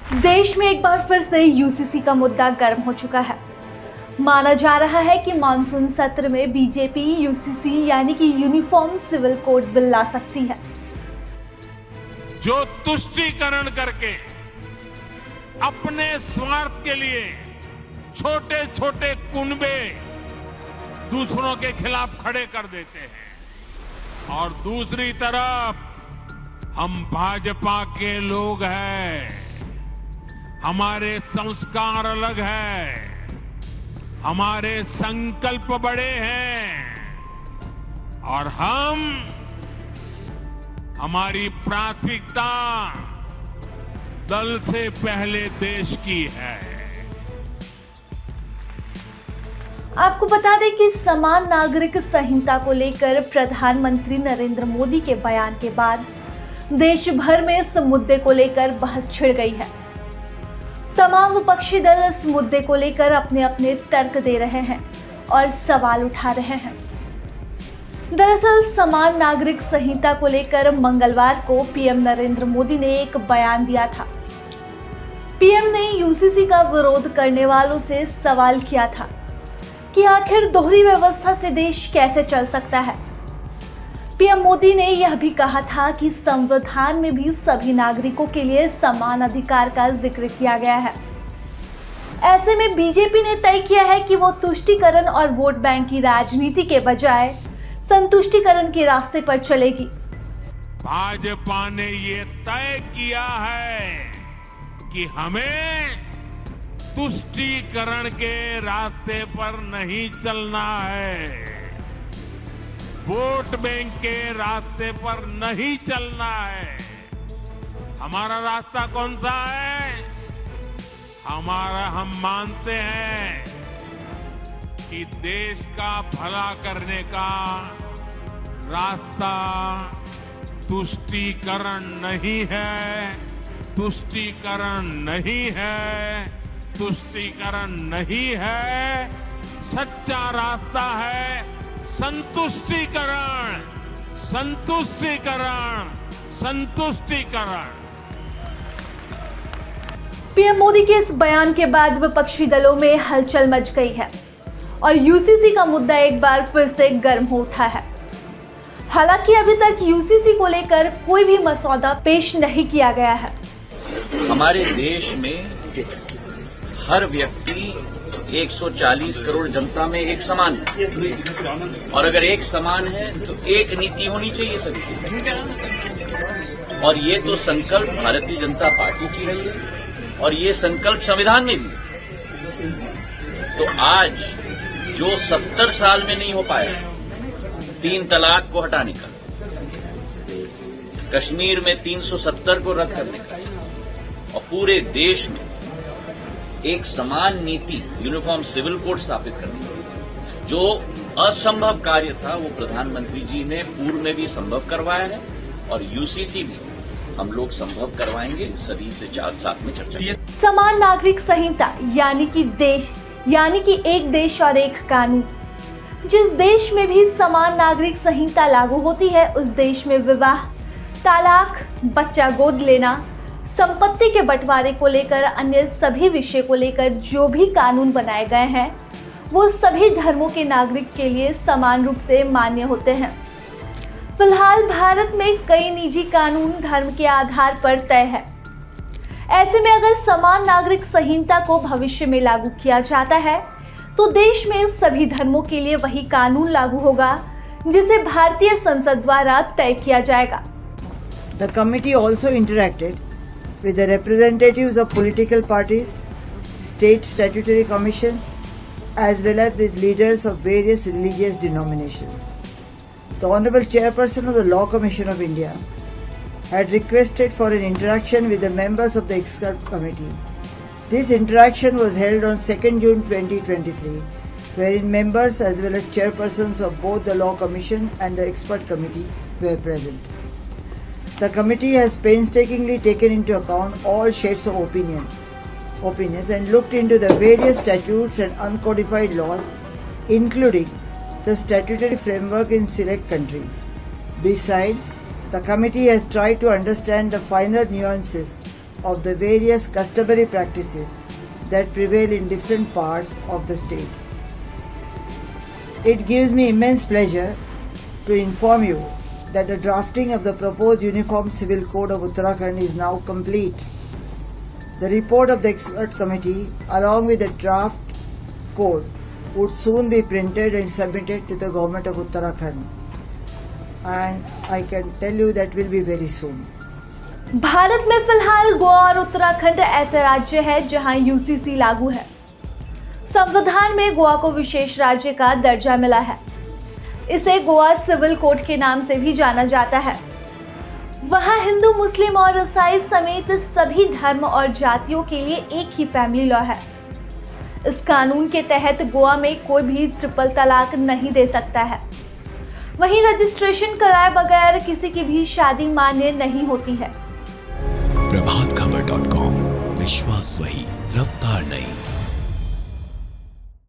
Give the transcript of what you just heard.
देश में एक बार फिर से यूसीसी का मुद्दा गर्म हो चुका है। माना जा रहा है कि मानसून सत्र में बीजेपी यूसीसी यानी कि यूनिफॉर्म सिविल कोड बिल ला सकती है, जो तुष्टीकरण करके अपने स्वार्थ के लिए छोटे छोटे कुनबे दूसरों के खिलाफ खड़े कर देते हैं और दूसरी तरफ हम भाजपा के लोग हैं, हमारे संस्कार अलग है, हमारे संकल्प बड़े हैं और हमारी प्राथमिकता दल से पहले देश की है। आपको बता दें कि समान नागरिक संहिता को लेकर प्रधानमंत्री नरेंद्र मोदी के बयान के बाद देश भर में इस मुद्दे को लेकर बहस छिड़ गई है। तमाम विपक्षी दल इस मुद्दे को लेकर अपने अपने तर्क दे रहे हैं और सवाल उठा रहे हैं। दरअसल समान नागरिक संहिता को लेकर मंगलवार को पीएम नरेंद्र मोदी ने एक बयान दिया था। पीएम ने यूसीसी का विरोध करने वालों से सवाल किया था कि आखिर दोहरी व्यवस्था से देश कैसे चल सकता है। पीएम मोदी ने यह भी कहा था कि संविधान में भी सभी नागरिकों के लिए समान अधिकार का जिक्र किया गया है। ऐसे में बीजेपी ने तय किया है कि वो तुष्टीकरण और वोट बैंक की राजनीति के बजाय संतुष्टीकरण के रास्ते पर चलेगी। भाजपा ने ये तय किया है कि हमें तुष्टीकरण के रास्ते पर नहीं चलना है, वोट बैंक के रास्ते पर नहीं चलना है। हमारा रास्ता कौन सा है? हम मानते हैं कि देश का भला करने का रास्ता तुष्टीकरण नहीं है, तुष्टीकरण नहीं है, तुष्टीकरण नहीं है। सच्चा रास्ता है संतुष्टीकरण, संतुष्टीकरण, संतुष्टीकरण। पीएम मोदी के इस बयान के बाद विपक्षी दलों में हलचल मच गई है और यूसीसी का मुद्दा एक बार फिर से गर्म हो उठा है। हालांकि अभी तक यूसीसी को लेकर कोई भी मसौदा पेश नहीं किया गया है। हमारे देश में हर व्यक्ति 140 करोड़ जनता में एक समान है और अगर एक समान है तो एक नीति होनी चाहिए सभी की। और ये तो संकल्प भारतीय जनता पार्टी की रही है और ये संकल्प संविधान में भी है। तो आज जो 70 साल में नहीं हो पाया 3 तलाक को हटाने का, कश्मीर में 370 को रद्द करने का और पूरे देश में एक समान नीति यूनिफॉर्म सिविल कोड स्थापित करने का जो असंभव कार्य था वो प्रधानमंत्री जी ने पूर्व में भी संभव करवाया है और यूसीसी भी हम लोग संभव करवाएंगे। सभी से साथ में चर्चा। समान नागरिक संहिता यानी कि एक देश और एक कानून। जिस देश में भी समान नागरिक संहिता लागू होती है उस देश में विवाह, तलाक, बच्चा गोद लेना, संपत्ति के बंटवारे को लेकर अन्य सभी विषय को लेकर जो भी कानून बनाए गए हैं वो सभी धर्मों के नागरिक के लिए समान रूप से मान्य होते हैं। फिलहाल भारत में कई निजी कानून धर्म के आधार पर तय है। ऐसे में अगर समान नागरिक संहिता को भविष्य में लागू किया जाता है तो देश में सभी धर्मों के लिए वही कानून लागू होगा जिसे भारतीय संसद द्वारा तय किया जाएगा। The committee also interacted with the representatives of political parties, state statutory commissions, as well as with leaders of various religious denominations. The Honorable Chairperson of the Law Commission of India had requested for an interaction with the members of the expert committee. This interaction was held on 2nd June 2023, wherein members as well as chairpersons of both the Law Commission and the expert committee were present. The committee has painstakingly taken into account all shades of opinions and looked into the various statutes and uncodified laws, including the statutory framework in select countries. Besides, the committee has tried to understand the finer nuances of the various customary practices that prevail in different parts of the state. It gives me immense pleasure to inform you that the drafting of the proposed Uniform Civil Code of Uttarakhand is now complete. The report of the expert committee along with the draft code would soon be printed and submitted to the government of Uttarakhand, and I can tell you that will be very soon. Bharat में फिलहाल गोवा और उत्तराखंड ऐसे राज्य है जहां UCC लागू है। संविधान में गोवा को विशेष राज्य का दर्जा मिला है। इसे गोवा सिविल कोड के नाम से भी जाना जाता है। वहां हिंदू, मुस्लिम और ईसाई समेत सभी धर्म और जातियों के लिए एक ही फैमिली लॉ है। इस कानून के तहत गोवा में कोई भी ट्रिपल तलाक नहीं दे सकता है। वहीं रजिस्ट्रेशन कराए बगैर किसी की भी शादी मान्य नहीं होती है। प्रभातखबर.com, विश्वास वही, रफ्तार नहीं।